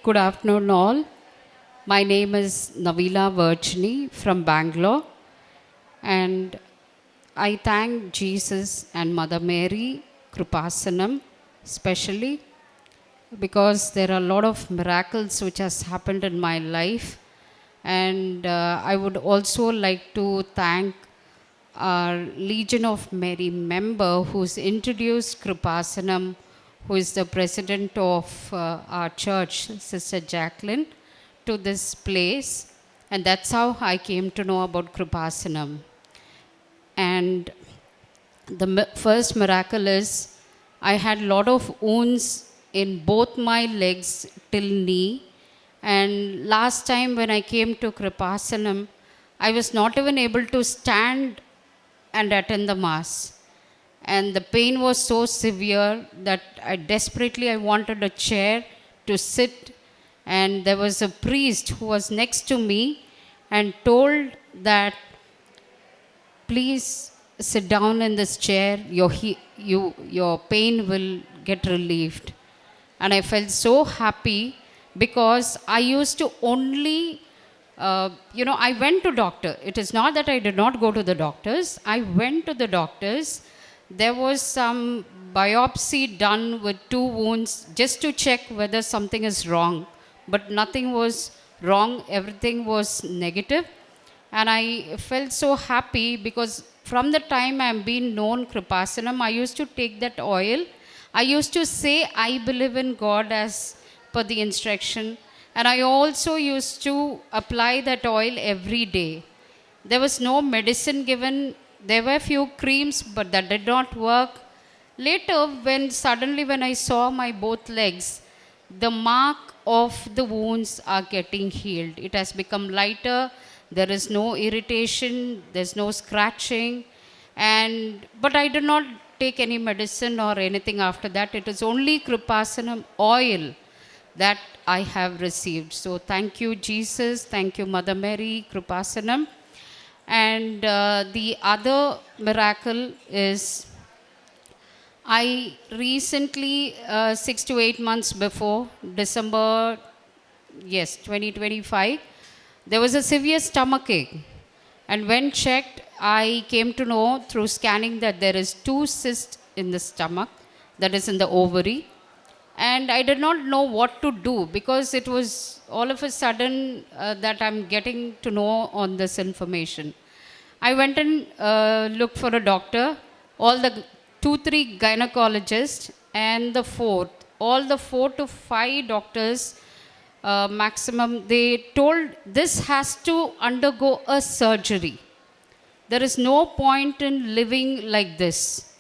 Good afternoon, all. My name is Navila Virchini from Bangalore, and I thank Jesus and Mother Mary, Kreupasanam, especially because there are a lot of miracles which has happened in my life, and I would also like to thank our Legion of Mary member who's introduced Kreupasanam, who is the president of our church, Sister Jacqueline, to this place. And that's how I came to know about Kreupasanam. And the first miracle is I had a lot of wounds in both my legs till knee. And last time when I came to Kreupasanam, I was not even able to stand and attend the mass. And the pain was so severe that I desperately wanted a chair to sit. And there was a priest who was next to me and told that, please sit down in this chair, your pain will get relieved. And I felt so happy because I used to only I went to doctor. It is not that I did not go to the doctors. I went to the doctors. There was some biopsy done with 2 wounds just to check whether something is wrong. But nothing was wrong. Everything was negative. And I felt so happy because from the time I am being known Kreupasanam, I used to take that oil. I used to say, I believe in God as per the instruction. And I also used to apply that oil every day. There was no medicine given. There were few creams, but that did not work. Later, when I saw my both legs, the mark of the wounds are getting healed. It has become lighter. There is no irritation. There's no scratching. But I did not take any medicine or anything after that. It is only Kreupasanam oil that I have received. So thank you, Jesus. Thank you, Mother Mary, Kreupasanam. And the other miracle is I recently, 6 to 8 months before, December, 2025, there was a severe stomach ache. And when checked, I came to know through scanning that there is 2 cysts in the stomach, that is in the ovary. And I did not know what to do because it was all of a sudden that I'm getting to know on this information. I went and looked for a doctor, all the 2-3 gynecologists, and all the 4 to 5 doctors maximum, they told this has to undergo a surgery. There is no point in living like this.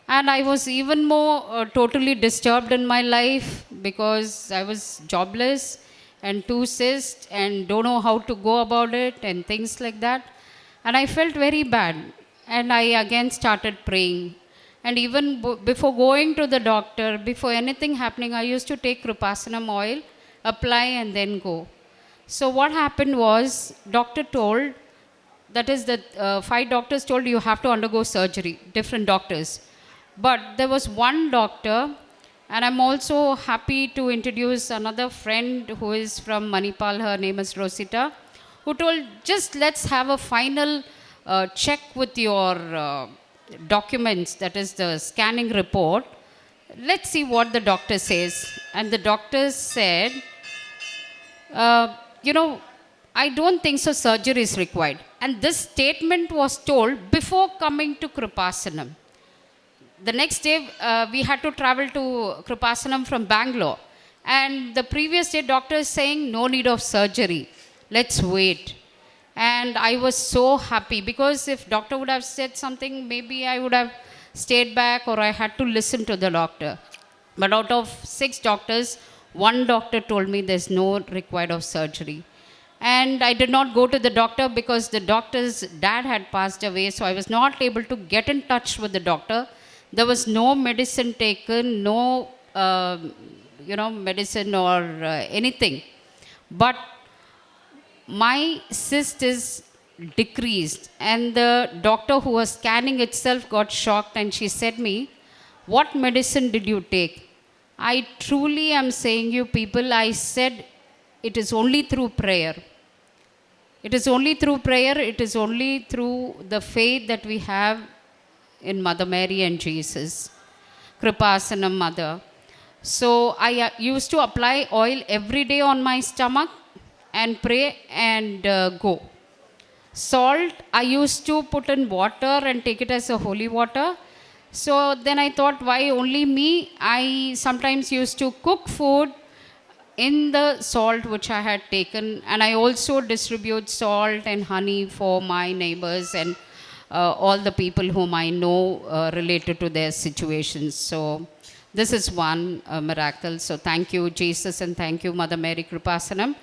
And I was even more totally disturbed in my life because I was jobless and 2 cysts and don't know how to go about it and things like that. And I felt very bad. And I again started praying. And even before going to the doctor, before anything happening, I used to take Kreupasanam oil, apply and then go. So what happened was, doctor told, that is the 5 doctors told you have to undergo surgery, different doctors. But there was one doctor, and I'm also happy to introduce another friend who is from Manipal, her name is Rosita, who told, just let's have a final check with your documents, that is the scanning report. Let's see what the doctor says. And the doctor said, I don't think so surgery is required. And this statement was told before coming to Kreupasanam. The next day, we had to travel to Kreupasanam from Bangalore. And the previous day, doctor is saying, no need of surgery. Let's wait. And I was so happy because if doctor would have said something, maybe I would have stayed back or I had to listen to the doctor. But out of 6 doctors, 1 doctor told me there's no required of surgery. And I did not go to the doctor because the doctor's dad had passed away. So I was not able to get in touch with the doctor. There was no medicine taken, no, medicine or anything. But my cyst is decreased. And the doctor who was scanning itself got shocked and she said me, what medicine did you take? I truly am saying you people, I said it is only through prayer. It is only through prayer, it is only through the faith that we have in Mother Mary and Jesus. Kreupasanam Mother. So I used to apply oil every day on my stomach and pray and go. Salt, I used to put in water and take it as a holy water. So then I thought, why only me? I sometimes used to cook food in the salt which I had taken, and I also distribute salt and honey for my neighbors and all the people whom I know related to their situations. So this is one miracle. So thank you, Jesus, and thank you, Mother Mary Kreupasanam.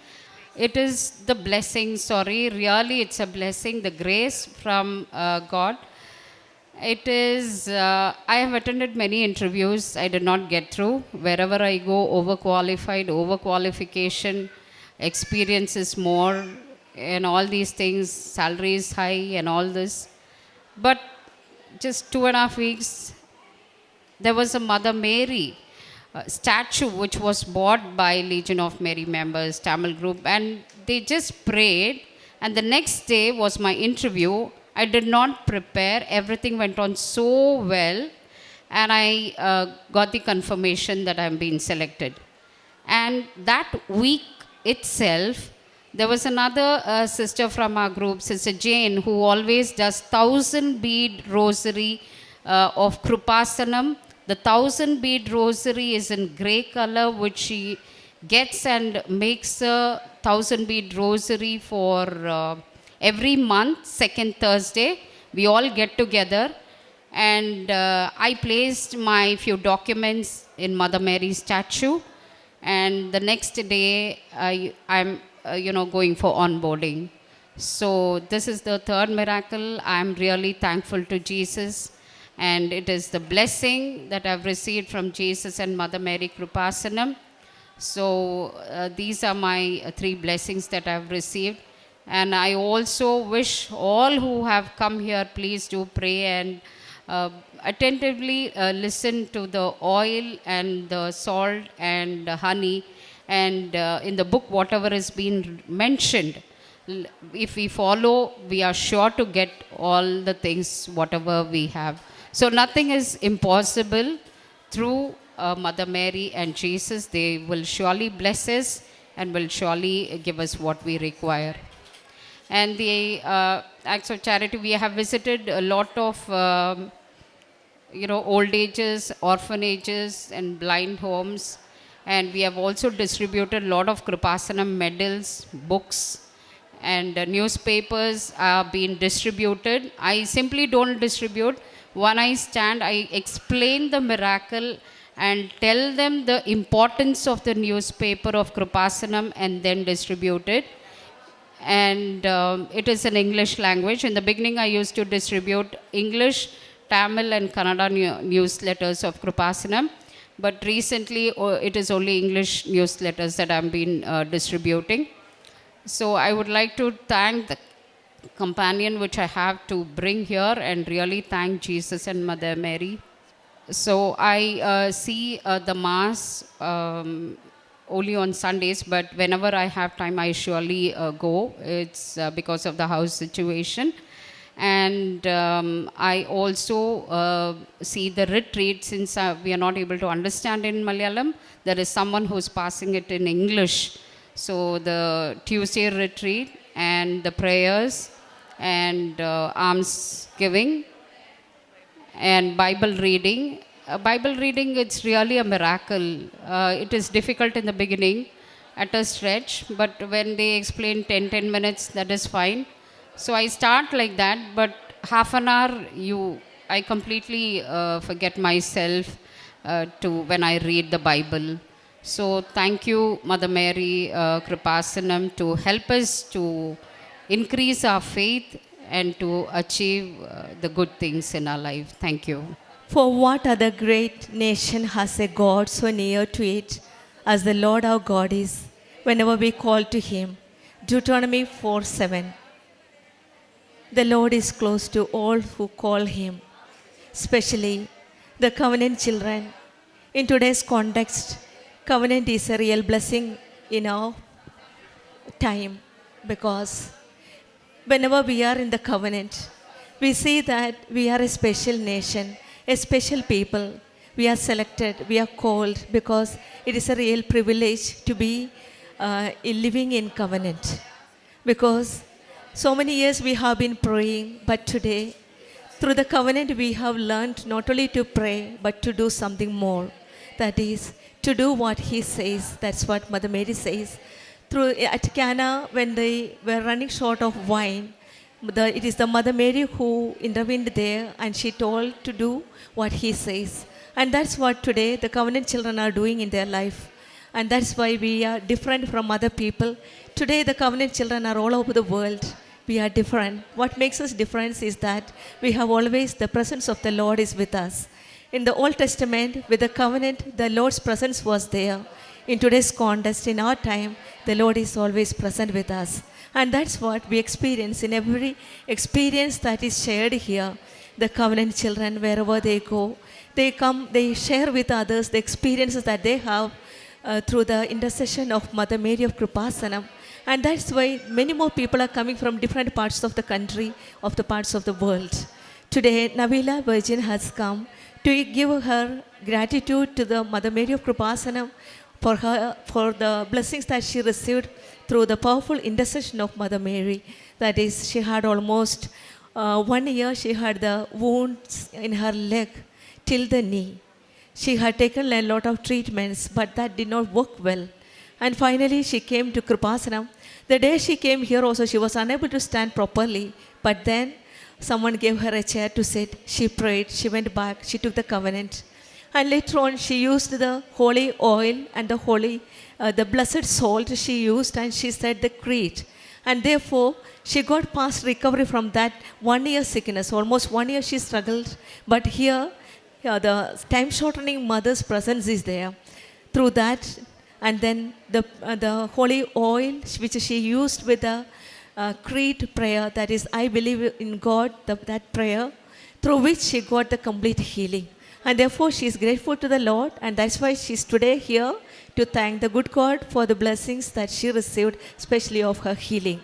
It is the blessing, really it's a blessing, the grace from God. It is, I have attended many interviews, I did not get through. Wherever I go, overqualification, experience is more, and all these things, salary is high and all this. But just 2.5 weeks, there was a Mother Mary statue which was bought by Legion of Mary members, Tamil group, and they just prayed, and the next day was my interview. I did not prepare, everything went on so well, and I got the confirmation that I'm being selected. And that week itself, there was another sister from our group, Sister Jane, who always does 1,000 bead rosary of Kreupasanam. The 1,000 bead rosary is in grey color, which she gets and makes a 1,000 bead rosary for every month, second Thursday. We all get together, and I placed my few documents in Mother Mary's statue, and the next day I'm going for onboarding. So this is the third miracle. I'm really thankful to Jesus, and it is the blessing that I've received from Jesus and Mother Mary Kreupasanam. So these are my 3 blessings that I've received. And I also wish all who have come here, please do pray and attentively listen to the oil and the salt and honey, and in the book whatever is being mentioned. If we follow, we are sure to get all the things whatever we have. So nothing is impossible through Mother Mary and Jesus. They will surely bless us and will surely give us what we require. And the acts of charity, we have visited a lot of old ages, orphanages and blind homes, and we have also distributed a lot of Kreupasanam medals, books, and newspapers are being distributed. I simply don't distribute. When I stand, I explain the miracle and tell them the importance of the newspaper of Kreupasanam and then distribute it. And it is in English language. In the beginning, I used to distribute English, Tamil and Kannada newsletters of Kreupasanam. But recently, it is only English newsletters that I've been distributing. So I would like to thank the companion which I have to bring here, and really thank Jesus and Mother Mary. So I see the Mass only on Sundays, but whenever I have time, I surely go. It's because of the house situation. And I also see the retreat, since we are not able to understand in Malayalam. There is someone who's passing it in English. So the Tuesday retreat and the prayers and alms giving and Bible reading. Bible reading, it's really a miracle. It is difficult in the beginning at a stretch, but when they explain 10 minutes, that is fine. So I start like that, but half an hour, I completely forget myself when I read the Bible. So thank you, Mother Mary Kreupasanam, to help us to increase our faith and to achieve the good things in our life. Thank you. For what other great nation has a God so near to it as the Lord our God is, whenever we call to Him? Deuteronomy 4:7. The Lord is close to all who call Him, especially the covenant children. In today's context, covenant is a real blessing in our time, because whenever we are in the covenant, we see that we are a special nation, a special people. We are selected, we are called, because it is a real privilege to be living in covenant. Because so many years we have been praying, but today, through the covenant, we have learned not only to pray, but to do something more. That is, to do what He says. That's what Mother Mary says. At Cana, when they were running short of wine, it is the Mother Mary who intervened there, and she told to do what He says. And that's what today the covenant children are doing in their life. And that's why we are different from other people. Today the covenant children are all over the world. We are different. What makes us different is that we have always the presence of the Lord is with us. In the Old Testament, with the covenant, the Lord's presence was there. In today's context, in our time, the Lord is always present with us. And that's what we experience in every experience that is shared here. The covenant children, wherever they go, they come, they share with others the experiences that they have through the intercession of Mother Mary of Kreupasanam. And that's why many more people are coming from different parts of the country, of the parts of the world. Today, Navila Virgin has come to give her gratitude to the Mother Mary of Kreupasanam for the blessings that she received through the powerful intercession of Mother Mary. That is, she had almost 1 year, she had the wounds in her leg till the knee. She had taken a lot of treatments, but that did not work well. And finally, she came to Kreupasanam. The day she came here also, she was unable to stand properly. But then, someone gave her a chair to sit. She prayed. She went back. She took the covenant. And later on, she used the holy oil and the blessed salt she used, and she said the creed. And therefore, she got past recovery from that 1 year sickness. Almost 1 year she struggled. But here, the time shortening mother's presence is there. Through that, and then the holy oil which she used with the creed prayer, that is, I believe in God, that prayer, through which she got the complete healing. And therefore she is grateful to the Lord, and that's why she is today here to thank the good God for the blessings that she received, especially of her healing.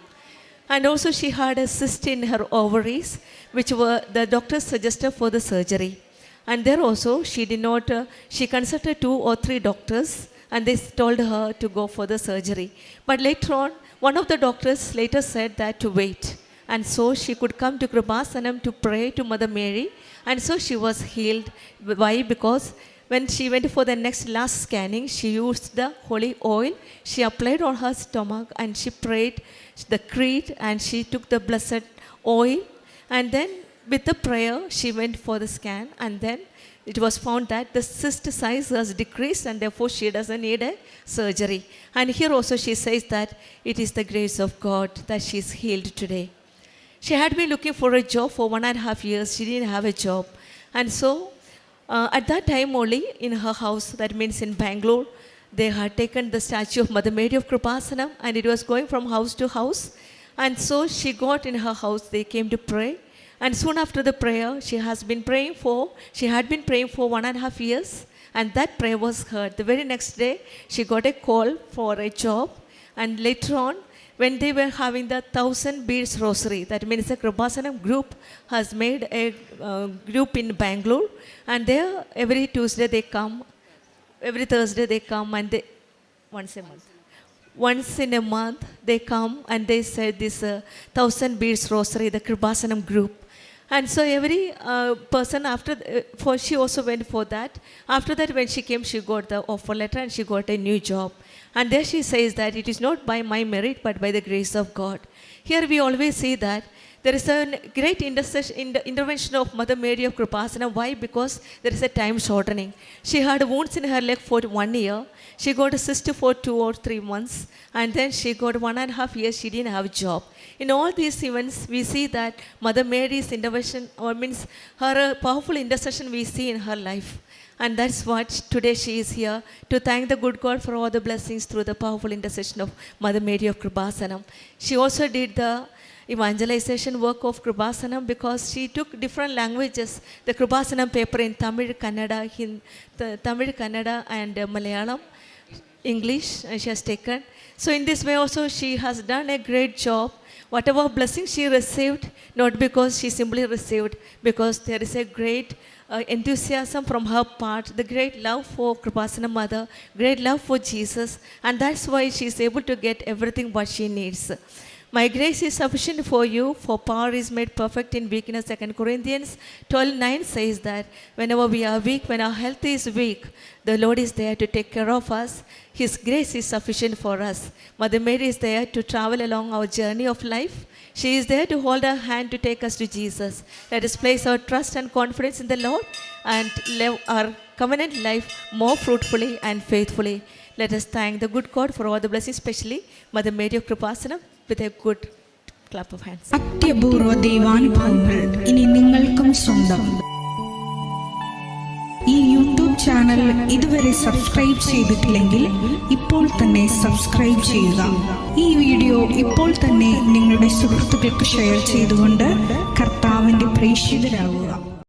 And also she had a cyst in her ovaries, which the doctors suggested for the surgery. And there also she did not, she consulted 2 or 3 doctors, and they told her to go for the surgery. But later on, one of the doctors later said that to wait. And so she could come to Kreupasanam to pray to Mother Mary, and so she was healed. Why? Because when she went for the last scanning, she used the holy oil, she applied on her stomach, and she prayed the creed, and she took the blessed oil, and then with the prayer, she went for the scan, and then it was found that the cyst size has decreased, and therefore she doesn't need a surgery. And here also she says that it is the grace of God that she is healed today. She had been looking for a job for 1.5 years. She didn't have a job. And so at that time only, in her house, that means in Bangalore, they had taken the statue of Mother Mary of Kreupasanam, and it was going from house to house. And so she got in her house, they came to pray. And soon after the prayer, she had been praying for 1.5 years, and that prayer was heard. The very next day, she got a call for a job, and later on, when they were having the 1,000 beads rosary, that means the Kreupasanam group has made a group in Bangalore, and there every Tuesday they come, every Thursday they come, and they once in a month they come and they say this 1,000 beads rosary, the Kreupasanam group. And so every person she also went for that. After that, when she came, she got the offer letter and she got a new job. And there she says that it is not by my merit, but by the grace of God. Here we always see that there is a great intervention of Mother Mary of Kreupasanam. Why? Because there is a time shortening. She had wounds in her leg for 1 year. She got a cyst for 2 or 3 months. And then she got 1.5 years, she didn't have a job. In all these events, we see that Mother Mary's intervention, or means her powerful intercession we see in her life. And that's what today she is here to thank the good God for all the blessings through the powerful intercession of Mother Mary of Kreupasanam. She also did the evangelization work of Kreupasanam because she took different languages, the Kreupasanam paper in Tamil, Kannada and Malayalam, English, she has taken. So in this way also she has done a great job. Whatever blessing she received, not because she simply received, because there is a great enthusiasm from her part, the great love for Kreupasanam Mother, great love for Jesus, and that's why she is able to get everything what she needs. My grace is sufficient for you, for power is made perfect in weakness. 2 Corinthians 12:9 says that whenever we are weak, when our health is weak, the Lord is there to take care of us. His grace is sufficient for us. Mother Mary is there to travel along our journey of life. She is there to hold our hand to take us to Jesus. Let us place our trust and confidence in the Lord and live our covenant life more fruitfully and faithfully. Let us thank the good God for all the blessings, especially Mother Mary of Kreupasanam, with a good clap of hands. അത്യപൂർവ ദൈവാനുഭവങ്ങൾ ഇനി നിങ്ങൾക്കും സ്വന്തം. ഈ YouTube channel ഇതുവരെ subscribe ചെയ്തിട്ടില്ലെങ്കിൽ ഇപ്പോൾ തന്നെ subscribe ചെയ്യുക. ഈ വീഡിയോ ഇപ്പോൾ തന്നെ നിങ്ങളുടെ സുഹൃത്തുക്കൾക്ക് ഷെയർ ചെയ്തുകൊണ്ട് കർത്താവിൻ്റെ പ്രേക്ഷിതരാകുക.